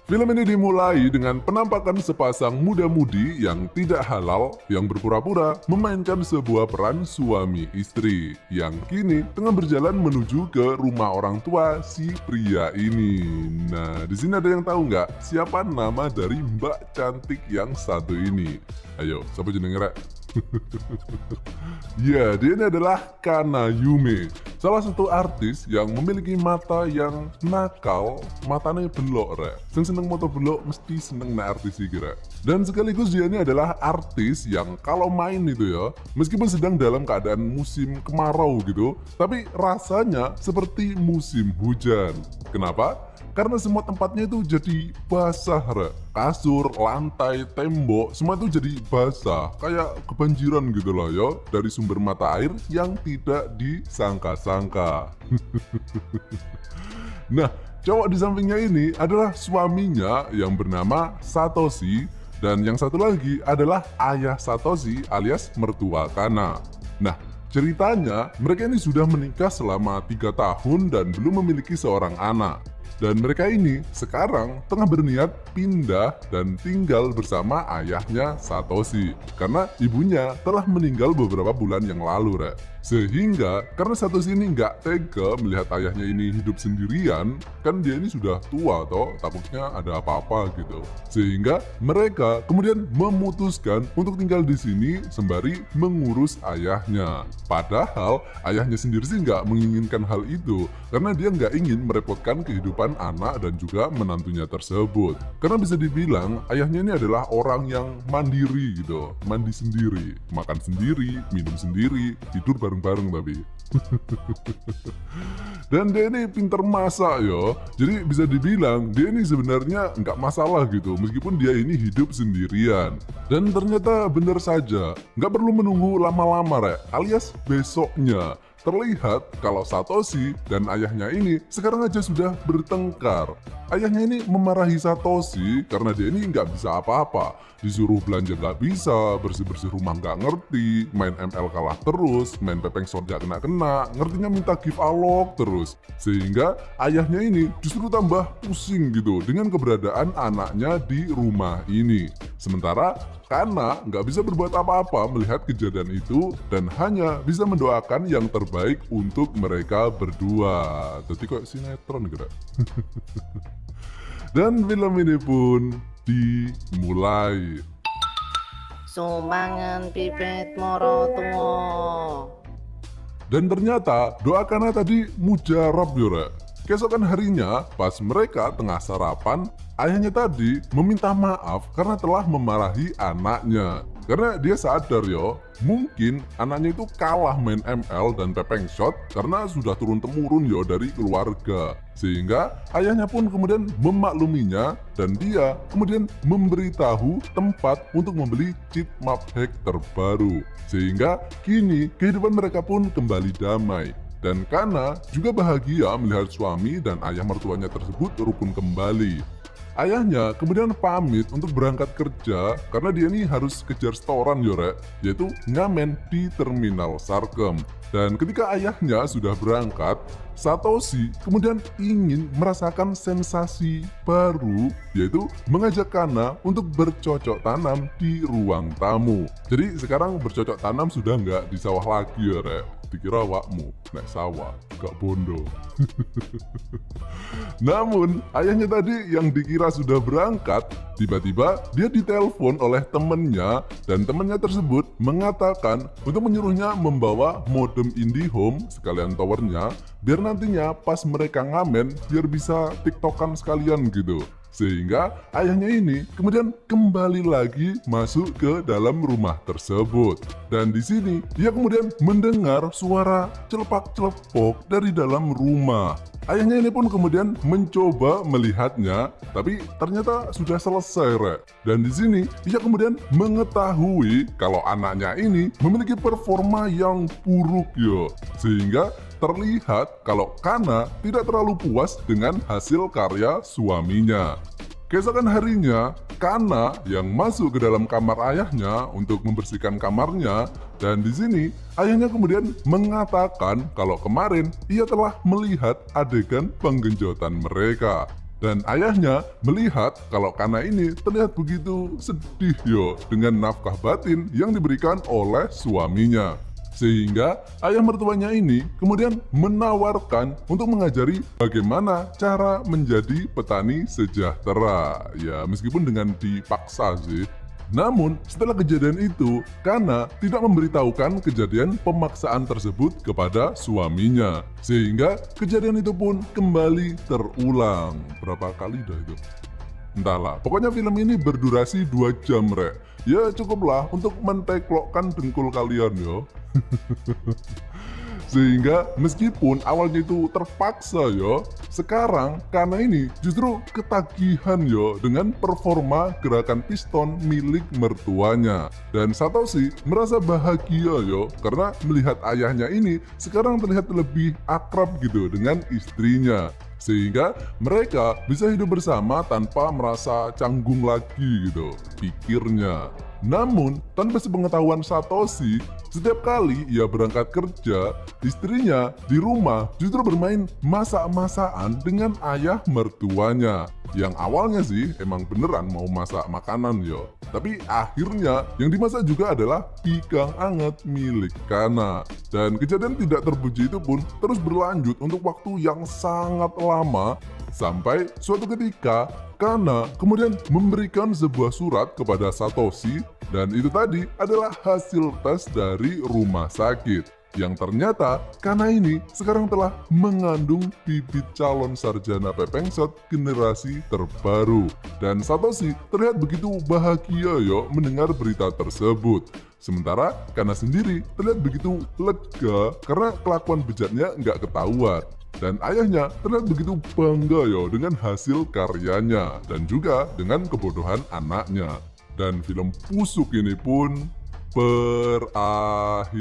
Film ini dimulai dengan penampakan sepasang muda-mudi yang tidak halal yang berpura-pura memainkan sebuah peran suami istri yang kini tengah berjalan menuju ke rumah orang tua si pria ini. Nah, di sini ada yang tahu nggak siapa nama dari Mbak cantik yang satu ini? Ayo, siapa jenengnya? Ya, dia ini adalah Kana Yume, salah satu artis yang memiliki mata yang nakal, matanya belok, rek. Yang seneng moto belok mesti seneng na artis iki, rek. Dan sekaligus dia ini adalah artis yang kalau main itu ya, meskipun sedang dalam keadaan musim kemarau gitu, tapi rasanya seperti musim hujan. Kenapa? Karena semua tempatnya itu jadi basah, rek. Kasur, lantai, tembok, semua itu jadi basah. Kayak kebanjiran gitu loh ya, dari sumber mata air yang tidak disangka-sangka. Nah, cowok di sampingnya ini adalah suaminya yang bernama Satoshi, dan yang satu lagi adalah ayah Satoshi alias mertua Kana. Nah, ceritanya mereka ini sudah menikah selama 3 tahun dan belum memiliki seorang anak. Dan mereka ini sekarang tengah berniat pindah dan tinggal bersama ayahnya Satoshi. Karena ibunya telah meninggal beberapa bulan yang lalu, rek. Sehingga karena Satoshi ini nggak tega melihat ayahnya ini hidup sendirian, kan dia ini sudah tua toh, takutnya ada apa-apa gitu. Sehingga mereka kemudian memutuskan untuk tinggal di sini sembari mengurus ayahnya. Padahal ayahnya sendiri sih nggak menginginkan hal itu, karena dia nggak ingin merepotkan kehidupan anak dan juga menantunya tersebut. Karena bisa dibilang ayahnya ini adalah orang yang mandiri gitu, mandi sendiri, makan sendiri, minum sendiri, tidur bareng-bareng tapi. Dan dia ini pinter masak ya, jadi bisa dibilang dia ini sebenarnya nggak masalah gitu meskipun dia ini hidup sendirian. Dan ternyata benar saja, nggak perlu menunggu lama-lama, rek, alias besoknya terlihat kalau Satoshi dan ayahnya ini sekarang aja sudah bertengkar. Ayahnya ini memarahi Satoshi karena dia ini nggak bisa apa-apa. Disuruh belanja nggak bisa, bersih-bersih rumah nggak ngerti, main ML kalah terus, main pepeng shot nggak kena-kena, ngertinya minta give alok terus. Sehingga ayahnya ini justru tambah pusing gitu dengan keberadaan anaknya di rumah ini. Sementara Kana nggak bisa berbuat apa-apa melihat kejadian itu dan hanya bisa mendoakan yang terbaik untuk mereka berdua. Jadi kok sinetron gitu. Dan film ini pun dimulai. Sumbangan pipet moro tuwo. Dan ternyata doa Kana tadi mujarab yore. Keesokan harinya, pas mereka tengah sarapan, ayahnya tadi meminta maaf karena telah memarahi anaknya. Karena dia sadar yo, mungkin anaknya itu kalah main ML dan pepeng shot karena sudah turun-temurun yo dari keluarga. Sehingga ayahnya pun kemudian memakluminya dan dia kemudian memberitahu tempat untuk membeli cheat map hack terbaru. Sehingga kini kehidupan mereka pun kembali damai. Dan Kana juga bahagia melihat suami dan ayah mertuanya tersebut rukun kembali. Ayahnya kemudian pamit untuk berangkat kerja karena dia ini harus kejar setoran yore, yaitu ngamen di terminal Sarkem. Dan ketika ayahnya sudah berangkat, Satoshi kemudian ingin merasakan sensasi baru, yaitu mengajak Kana untuk bercocok tanam di ruang tamu. Jadi sekarang bercocok tanam sudah nggak di sawah lagi ya, Rek. Dikira wakmu, nek sawah, gak bondo. Namun, ayahnya tadi yang dikira sudah berangkat, tiba-tiba dia ditelepon oleh temennya dan temennya tersebut mengatakan untuk menyuruhnya membawa modem IndiHome sekalian towernya biar nantinya pas mereka ngamen biar bisa tiktokan sekalian gitu. Sehingga ayahnya ini kemudian kembali lagi masuk ke dalam rumah tersebut. Dan di sini dia kemudian mendengar suara celepak-celepok dari dalam rumah. Ayahnya ini pun kemudian mencoba melihatnya, tapi ternyata sudah selesai, Rek. Dan di sini ia kemudian mengetahui kalau anaknya ini memiliki performa yang buruk yo. Sehingga terlihat kalau Kana tidak terlalu puas dengan hasil karya suaminya. Keesokan harinya, Kana yang masuk ke dalam kamar ayahnya untuk membersihkan kamarnya, dan di sini ayahnya kemudian mengatakan kalau kemarin ia telah melihat adegan penggenjotan mereka. Dan ayahnya melihat kalau Kana ini terlihat begitu sedih yo dengan nafkah batin yang diberikan oleh suaminya. Sehingga ayah mertuanya ini kemudian menawarkan untuk mengajari bagaimana cara menjadi petani sejahtera. Ya meskipun dengan dipaksa sih. Namun, setelah kejadian itu, Kana tidak memberitahukan kejadian pemaksaan tersebut kepada suaminya. Sehingga kejadian itu pun kembali terulang. Berapa kali dah itu? Entahlah, pokoknya film ini berdurasi 2 jam, rek. Ya cukuplah untuk menteklokkan dengkul kalian, yo. Sehingga meskipun awalnya itu terpaksa yo, sekarang Kana ini justru ketagihan yo dengan performa gerakan piston milik mertuanya. Dan Satoshi merasa bahagia yo karena melihat ayahnya ini sekarang terlihat lebih akrab gitu dengan istrinya. Sehingga mereka bisa hidup bersama tanpa merasa canggung lagi gitu, pikirnya. Namun, tanpa sepengetahuan Satoshi, setiap kali ia berangkat kerja, istrinya di rumah justru bermain masak-masakan dengan ayah mertuanya. Yang awalnya sih emang beneran mau masak makanan yo. Tapi akhirnya yang dimasak juga adalah ikan anget milik Kana. Dan kejadian tidak terpuji itu pun terus berlanjut untuk waktu yang sangat lama. Sampai suatu ketika Kana kemudian memberikan sebuah surat kepada Satoshi dan itu tadi adalah hasil tes dari rumah sakit. Yang ternyata Kana ini sekarang telah mengandung bibit calon sarjana pepengset generasi terbaru. Dan Satoshi terlihat begitu bahagia yo mendengar berita tersebut. Sementara Kana sendiri terlihat begitu lega karena kelakuan bejatnya nggak ketahuan. Dan ayahnya terlihat begitu bangga yo dengan hasil karyanya dan juga dengan kebodohan anaknya. Dan film busuk ini pun berakhir.